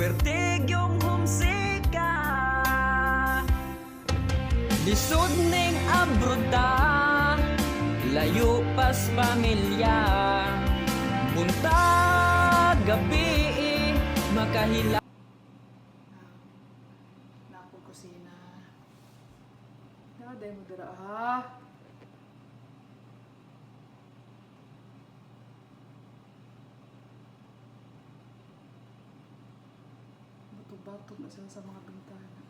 Pertigyong humsika lisod ning abroda layo pas pamilya buntag gabi makahila na akong kusina. Naday mo dira ha. Bato-bato na sila sa mga bintana.